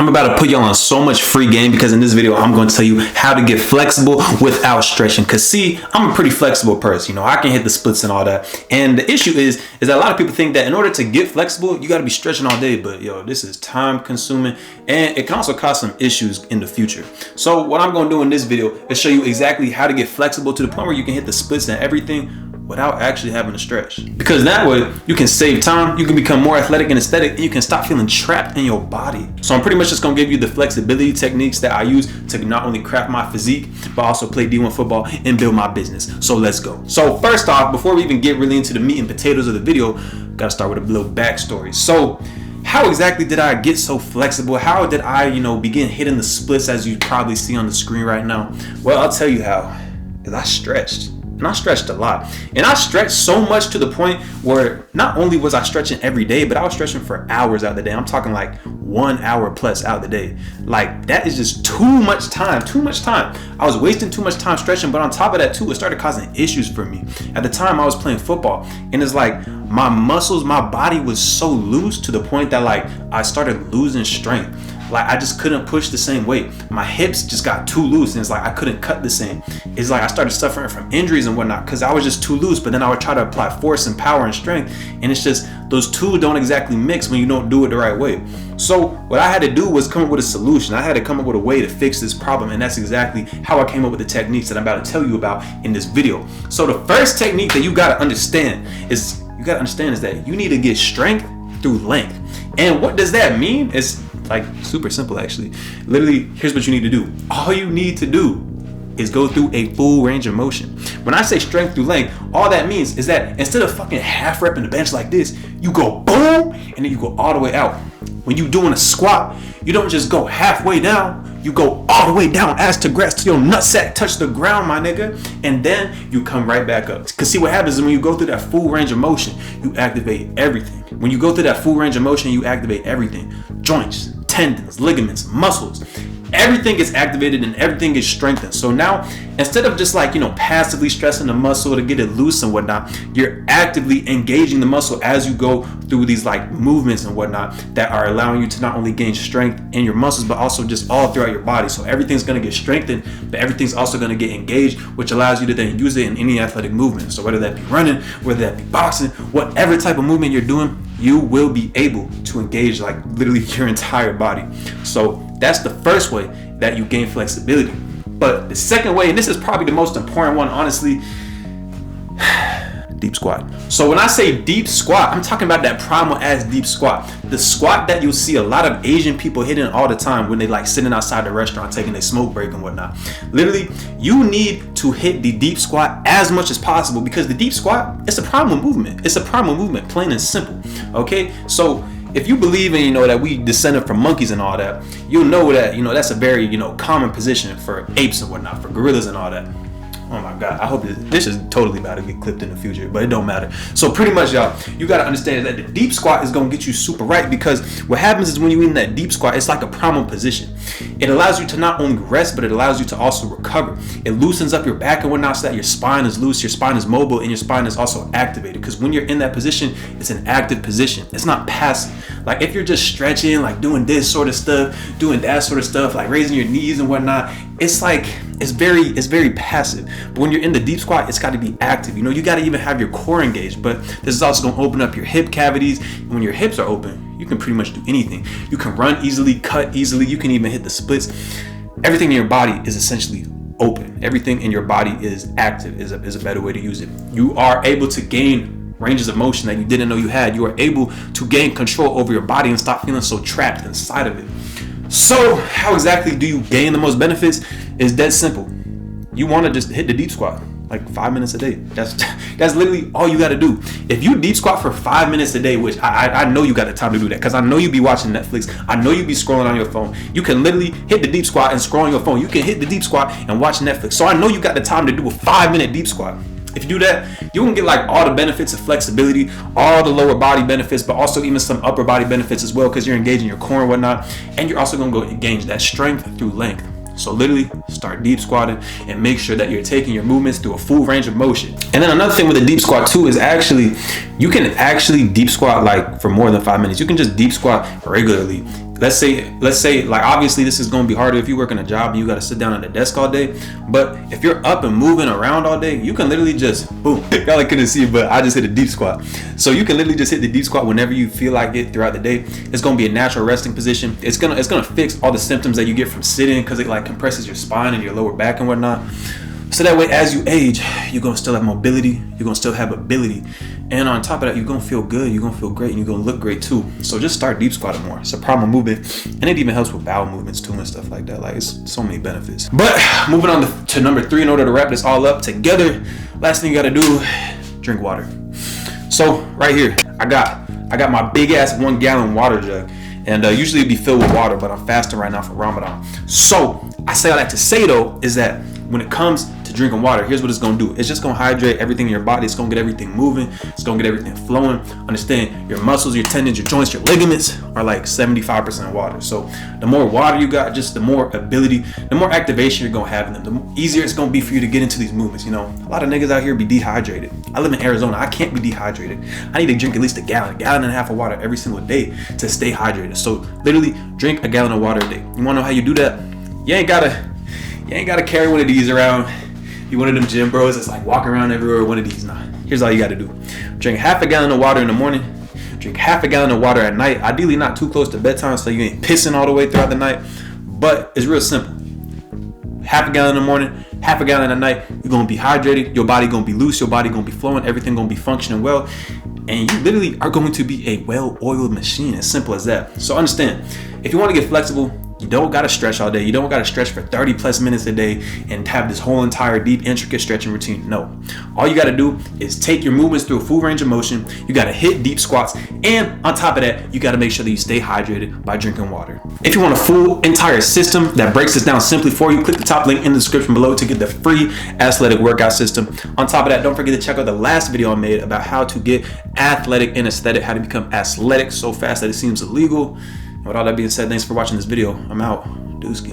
I'm about to put y'all on so much free game because in this video, I'm going to tell you how to get flexible without stretching. Cause see, I'm a pretty flexible person. You know, I can hit the splits and all that. And the issue is that a lot of people think that in order to get flexible, you got to be stretching all day. But yo, this is time consuming and it can also cause some issues in the future. So what I'm going to do in this video is show you exactly how to get flexible to the point where you can hit the splits and everything without actually having to stretch. Because that way you can save time, you can become more athletic and aesthetic, and you can stop feeling trapped in your body. So I'm pretty much just gonna give you the flexibility techniques that I use to not only craft my physique, but also play D1 football and build my business. So let's go. So first off, before we even get really into the meat and potatoes of the video, gotta start with a little backstory. So how exactly did I get so flexible? How did I, begin hitting the splits as you probably see on the screen right now? Well, I'll tell you how, because I stretched. And I stretched a lot. And I stretched so much to the point where not only was I stretching every day, but I was stretching for hours out of the day. I'm talking like 1 hour plus out of the day. Like that is just too much time. I was wasting too much time stretching, but on top of that too, it started causing issues for me. At the time I was playing football and it's like my muscles, my body was so loose to the point that like I started losing strength. Like I just couldn't push the same weight. My hips just got too loose and it's like I couldn't cut the same. It's like I started suffering from injuries and whatnot because I was just too loose, but then I would try to apply force and power and strength, and it's just those two don't exactly mix when you don't do it the right way. So what I had to do was come up with a solution. I had to come up with a way to fix this problem, and that's exactly how I came up with the techniques that I'm about to tell you about in this video. So the first technique that you gotta understand is that you need to get strength through length. And what does that mean? It's like super simple actually. Literally, here's what you need to do. All you need to do is go through a full range of motion. When I say strength through length, all that means is that instead of fucking half repping the bench like this, you go boom and then you go all the way out. When you doing a squat, you don't just go halfway down, you go all the way down ass to grass till your nutsack touch the ground, my nigga, and then you come right back up. Cause see what happens is when you go through that full range of motion, you activate everything. When you go through that full range of motion, you activate everything. Joints, tendons, ligaments, muscles. Everything gets activated and everything gets strengthened. So now, instead of just like, passively stressing the muscle to get it loose and whatnot, you're actively engaging the muscle as you go through these like movements and whatnot that are allowing you to not only gain strength in your muscles, but also just all throughout your body. So everything's going to get strengthened, but everything's also going to get engaged, which allows you to then use it in any athletic movement. So whether that be running, whether that be boxing, whatever type of movement you're doing, you will be able to engage like literally your entire body. So that's the first way that you gain flexibility. But the second way, and this is probably the most important one, honestly, deep squat. So when I say deep squat, I'm talking about that primal ass deep squat. The squat that you'll see a lot of Asian people hitting all the time when they like sitting outside the restaurant taking their smoke break and whatnot. Literally, you need to hit the deep squat as much as possible because the deep squat, it's a primal movement. It's a primal movement, plain and simple. Okay, so if you believe in, that we descended from monkeys and all that, you'll know that, that's a very, common position for apes and whatnot, for gorillas and all that. Oh my God, I hope this is totally about to get clipped in the future, but it don't matter. So pretty much, y'all, you got to understand that the deep squat is going to get you super right because what happens is when you're in that deep squat, it's like a primal position. It allows you to not only rest, but it allows you to also recover. It loosens up your back and whatnot so that your spine is loose, your spine is mobile, and your spine is also activated. Because when you're in that position, it's an active position. It's not passive. Like if you're just stretching, like doing this sort of stuff, doing that sort of stuff, like raising your knees and whatnot, it's like, it's very passive. But when you're in the deep squat, it's got to be active. You got to even have your core engaged. But this is also going to open up your hip cavities. And when your hips are open, you can pretty much do anything. You can run easily, cut easily. You can even hit the splits. Everything in your body is essentially open. Everything in your body is active, is a better way to use it. You are able to gain ranges of motion that you didn't know you had. You are able to gain control over your body and stop feeling so trapped inside of it. So how exactly do you gain the most benefits? It's dead simple. You want to just hit the deep squat like 5 minutes a day. That's literally all you got to do. If you deep squat for 5 minutes a day, which I know you got the time to do that because I know you be watching Netflix. I know you be scrolling on your phone. You can literally hit the deep squat and scroll on your phone. You can hit the deep squat and watch Netflix. So I know you got the time to do a 5-minute deep squat. If you do that, you can get like all the benefits of flexibility, all the lower body benefits, but also even some upper body benefits as well because you're engaging your core and whatnot. And you're also going to go engage that strength through length. So literally start deep squatting and make sure that you're taking your movements through a full range of motion. And then another thing with the deep squat too is you can actually deep squat like for more than 5 minutes. You can just deep squat regularly let's say like, obviously this is going to be harder if you work in a job and you got to sit down at a desk all day, but if you're up and moving around all day, you can literally just boom. Y'all couldn't see it, but I just hit a deep squat. So you can literally just hit the deep squat whenever you feel like it throughout the day. It's going to be a natural resting position. It's gonna fix all the symptoms that you get from sitting, because it like compresses your spine and your lower back and whatnot. So that way, as you age, you're gonna still have mobility, you're gonna still have ability, and on top of that, you're gonna feel good, you're gonna feel great, and you're gonna look great too. So just start deep squatting more. It's a proper movement, and it even helps with bowel movements too and stuff like that. Like, it's so many benefits. But moving on to number 3, in order to wrap this all up together, last thing you gotta do, drink water. So right here, I got my big ass 1 gallon water jug, and usually it'd be filled with water, but I'm fasting right now for Ramadan. So I say all that to say though is that when it comes to drinking water, here's what it's gonna do. It's just gonna hydrate everything in your body. It's gonna get everything moving. It's gonna get everything flowing. Understand, your muscles, your tendons, your joints, your ligaments are like 75% water. So the more water you got, just the more ability, the more activation you're gonna have in them, the easier it's gonna be for you to get into these movements. You know, a lot of niggas out here be dehydrated. I live in Arizona. I can't be dehydrated. I need to drink at least a gallon and a half of water every single day to stay hydrated. So literally drink a gallon of water a day. You wanna know how you do that? You ain't gotta carry one of these around. You one of them gym bros that's like walking around everywhere with one of these. Nah, here's all you gotta do. Drink half a gallon of water in the morning. Drink half a gallon of water at night. Ideally not too close to bedtime so you ain't pissing all the way throughout the night. But it's real simple. Half a gallon in the morning, half a gallon at night. You're gonna be hydrated. Your body gonna be loose. Your body gonna be flowing. Everything gonna be functioning well. And you literally are going to be a well-oiled machine. As simple as that. So understand, if you want to get flexible, you don't got to stretch all day. You don't got to stretch for 30 plus minutes a day and have this whole entire deep, intricate stretching routine. No. All you got to do is take your movements through a full range of motion. You got to hit deep squats. And on top of that, you got to make sure that you stay hydrated by drinking water. If you want a full entire system that breaks this down simply for you, click the top link in the description below to get the free Aesletic workout system. On top of that, don't forget to check out the last video I made about how to get athletic and aesthetic, how to become athletic so fast that it seems illegal. And with all that being said, thanks for watching this video. I'm out. Dooski.